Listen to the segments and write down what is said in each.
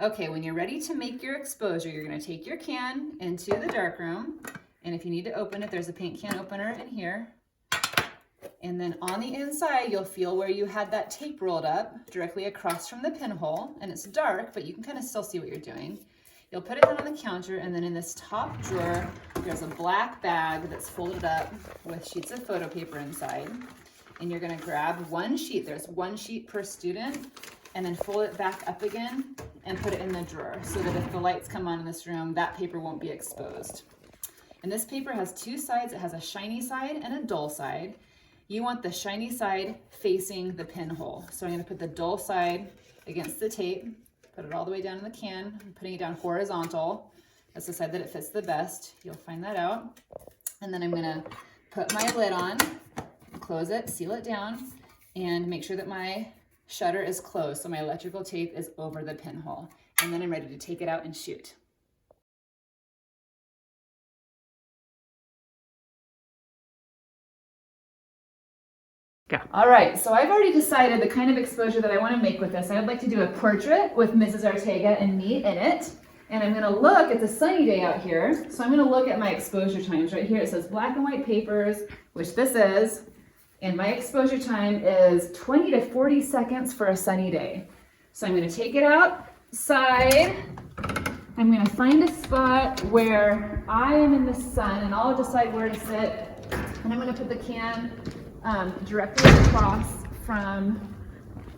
Okay, when you're ready to make your exposure, you're gonna take your can into the darkroom, and if you need to open it, there's a paint can opener in here. And then on the inside, you'll feel where you had that tape rolled up directly across from the pinhole, and it's dark, but you can kind of still see what you're doing. You'll put it down on the counter, and then in this top drawer, there's a black bag that's folded up with sheets of photo paper inside. And you're gonna grab one sheet, there's one sheet per student, and then fold it back up again and put it in the drawer so that if the lights come on in this room, that paper won't be exposed. And this paper has two sides. It has a shiny side and a dull side. You want the shiny side facing the pinhole. So I'm gonna put the dull side against the tape, put it all the way down in the can. I'm putting it down horizontal. That's the side that it fits the best. You'll find that out. And then I'm gonna put my lid on, close it, seal it down, and make sure that my shutter is closed, so my electrical tape is over the pinhole. And then I'm ready to take it out and shoot. Yeah. All right, so I've already decided the kind of exposure that I want to make with this. I would like to do a portrait with Mrs. Ortega and me in it. And I'm gonna look, it's a sunny day out here, so I'm gonna look at my exposure times. Right here it says black and white papers, which this is, and my exposure time is 20 to 40 seconds for a sunny day. So I'm gonna take it outside. I'm gonna find a spot where I am in the sun, and I'll decide where to sit. And I'm gonna put the can directly across from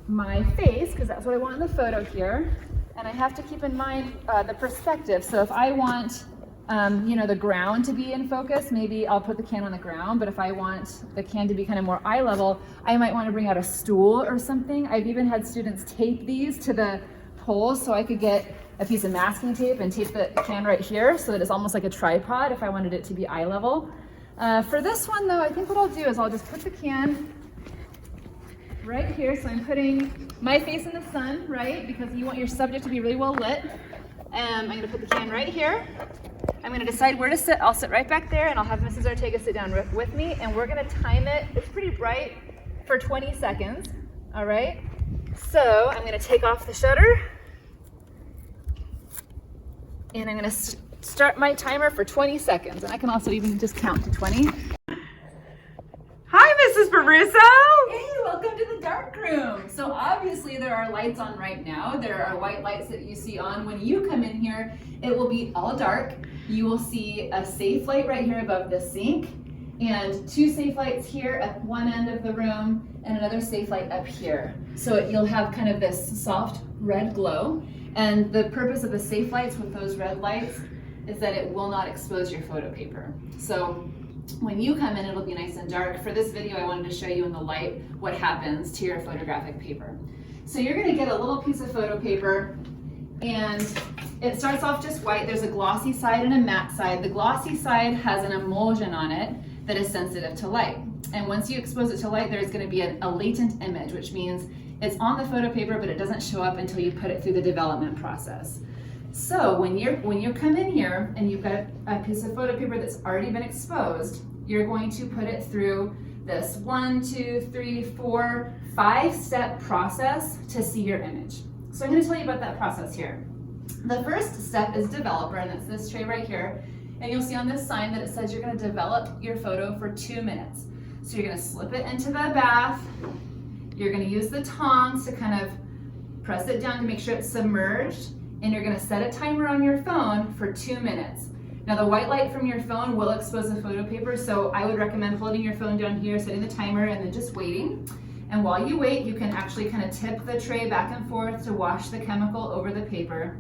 my face, because that's what I want in the photo here. And I have to keep in mind the perspective. So if I want the ground to be in focus, maybe I'll put the can on the ground, but if I want the can to be kind of more eye level, I might want to bring out a stool or something. I've even had students tape these to the poles, so I could get a piece of masking tape and tape the can right here so that it's almost like a tripod if I wanted it to be eye level. For this one though, I think what I'll do is I'll just put the can right here. So I'm putting my face in the sun, right? Because you want your subject to be really well lit. I'm gonna put the can right here. I'm gonna decide where to sit. I'll sit right back there and I'll have Mrs. Ortega sit down with me, and we're gonna time it, it's pretty bright, for 20 seconds, all right? So I'm gonna take off the shutter and I'm gonna start my timer for 20 seconds. And I can also even just count to 20. Hi, Mrs. Baruso. Hey, welcome to the dark room. So obviously there are lights on right now. There are white lights that you see on. When you come in here, it will be all dark. You will see a safe light right here above the sink, and two safe lights here at one end of the room, and another safe light up here. So you'll have kind of this soft red glow. And the purpose of the safe lights with those red lights is that it will not expose your photo paper. So when you come in, it'll be nice and dark. For this video, I wanted to show you in the light what happens to your photographic paper. So you're gonna get a little piece of photo paper, and it starts off just white. There's a glossy side and a matte side. The glossy side has an emulsion on it that is sensitive to light. And once you expose it to light, there's gonna be a latent image, which means it's on the photo paper, but it doesn't show up until you put it through the development process. So when you come in here and you've got a piece of photo paper that's already been exposed, you're going to put it through this 1, 2, 3, 4, 5-step process to see your image. So I'm going to tell you about that process here. The first step is developer, and it's this tray right here. And you'll see on this sign that it says you're going to develop your photo for 2 minutes. So you're going to slip it into the bath. You're going to use the tongs to kind of press it down to make sure it's submerged. And you're gonna set a timer on your phone for 2 minutes. Now the white light from your phone will expose the photo paper, so I would recommend holding your phone down here, setting the timer, and then just waiting. And while you wait, you can actually kind of tip the tray back and forth to wash the chemical over the paper.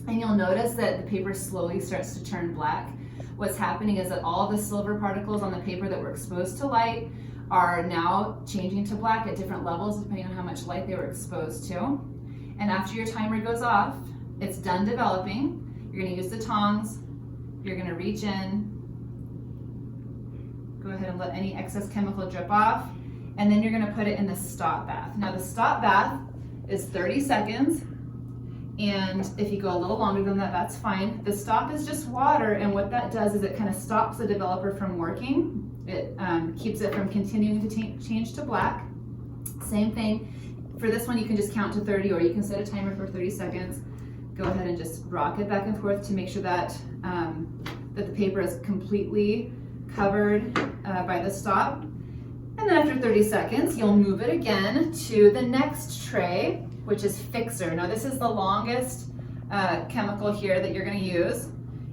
And you'll notice that the paper slowly starts to turn black. What's happening is that all the silver particles on the paper that were exposed to light are now changing to black at different levels depending on how much light they were exposed to. And after your timer goes off, it's done developing. You're gonna use the tongs. You're gonna reach in. Go ahead and let any excess chemical drip off. And then you're gonna put it in the stop bath. Now the stop bath is 30 seconds. And if you go a little longer than that, that's fine. The stop is just water, and what that does is it kind of stops the developer from working. It keeps it from continuing to change to black. Same thing. For this one, you can just count to 30, or you can set a timer for 30 seconds. go ahead and just rock it back and forth to make sure that, that the paper is completely covered by the stop. And then after 30 seconds, you'll move it again to the next tray, which is Fixer. Now this is the longest chemical here that you're gonna use.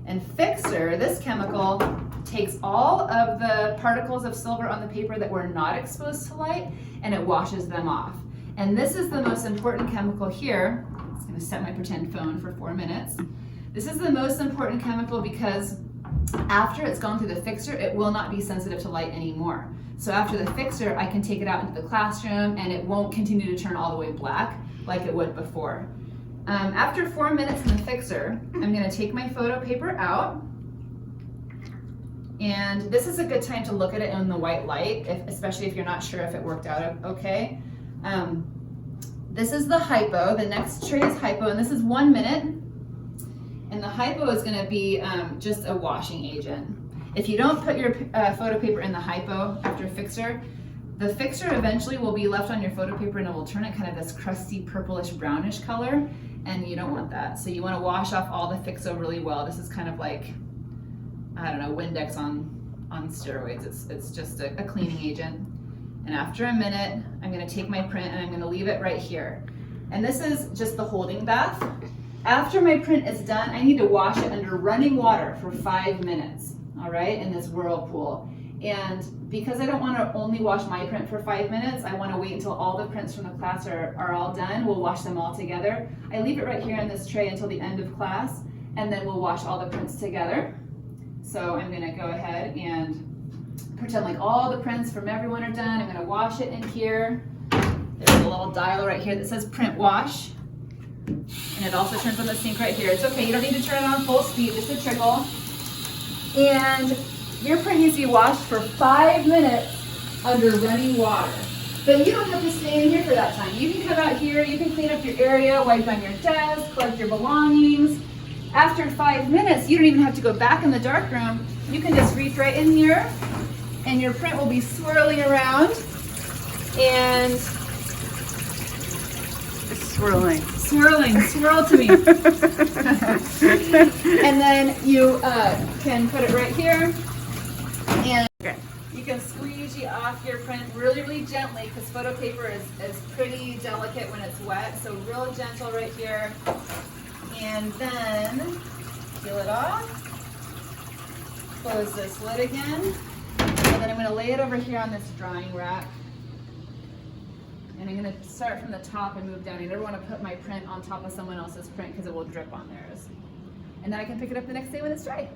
And Fixer, this chemical, takes all of the particles of silver on the paper that were not exposed to light, and it washes them off. And this is the most important chemical here. I'm just gonna set my pretend phone for 4 minutes. This is the most important chemical because after it's gone through the Fixer, it will not be sensitive to light anymore. So after the Fixer, I can take it out into the classroom and it won't continue to turn all the way black like it would before. After 4 minutes in the Fixer, I'm gonna take my photo paper out. And this is a good time to look at it in the white light, especially if you're not sure if it worked out okay. This is the hypo, the next tray is hypo, and this is 1 minute. And the hypo is gonna be just a washing agent. If you don't put your photo paper in the hypo after Fixer, the Fixer eventually will be left on your photo paper and it will turn it kind of this crusty purplish brownish color, and you don't want that. So you wanna wash off all the Fixo really well. This is kind of like, I don't know, Windex on steroids. It's just a cleaning agent. And after a minute, I'm gonna take my print and I'm gonna leave it right here. And this is just the holding bath. After my print is done, I need to wash it under running water for 5 minutes, all right, in this whirlpool. And because I don't wanna only wash my print for 5 minutes, I wanna wait until all the prints from the class are all done. We'll wash them all together. I leave it right here in this tray until the end of class, and then we'll wash all the prints together. So I'm gonna go ahead and pretend like all the prints from everyone are done. I'm gonna wash it in here. There's a little dial right here that says print wash. And it also turns on the sink right here. It's okay, you don't need to turn it on full speed, just a trickle. And your print needs to be washed for 5 minutes under running water. But you don't have to stay in here for that time. You can come out here, you can clean up your area, wipe down your desk, collect your belongings. After 5 minutes, you don't even have to go back in the dark room. You can just reach right in here and your print will be swirling around and Swirling. Swirl to me. And then you can put it right here and you can squeegee off your print really, really gently because photo paper is pretty delicate when it's wet. So real gentle right here. And then peel it off, close this lid again, and then I'm going to lay it over here on this drying rack. And I'm going to start from the top and move down. I never want to put my print on top of someone else's print because it will drip on theirs. And then I can pick it up the next day when it's dry.